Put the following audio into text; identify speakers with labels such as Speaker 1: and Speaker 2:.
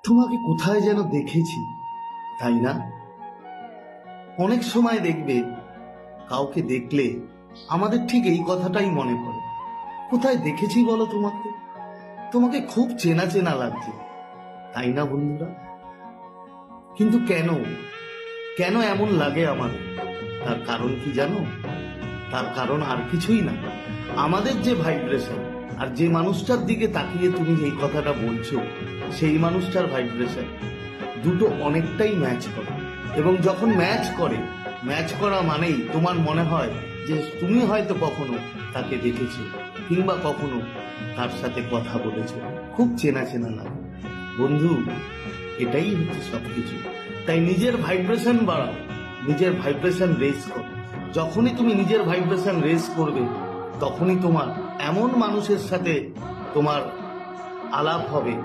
Speaker 1: তোমাকে কোথায় যেন দেখেছি, তাই না? অনেক সময় দেখবে কাউকে দেখলে আমাদের ঠিক এই কথাটাই মনে পড়ে, কোথায় দেখেছি বলো তোমাকে? তোমাকে খুব চেনা চেনা লাগছে, তাই না বন্ধুরা? কিন্তু কেন কেন এমন লাগে আমাদের? তার কারণ কি জানো? তার কারণ আর কিছুই না, আমাদের যে ভাইব্রেশন আর যে মানুষটার দিকে তাকিয়ে তুমি এই কথাটা বলছো সেই মানুষটার ভাইব্রেশন দুটো অনেকটাই ম্যাচ করে। এবং যখন ম্যাচ করা মানেই তোমার মনে হয় যে তুমি হয়তো কখনো তাকে দেখেছো কিংবা কখনো তার সাথে কথা বলেছো, খুব চেনা চেনা লাগে। বন্ধু, এটাই হচ্ছে সবকিছু। তাই নিজের ভাইব্রেশন বাড়াও, নিজের ভাইব্রেশন রেজ করো। যখনই তুমি নিজের ভাইব্রেশন রেজ করবে তখনই তোমার এমন মানুষের সাথে তোমার আলাপ হবে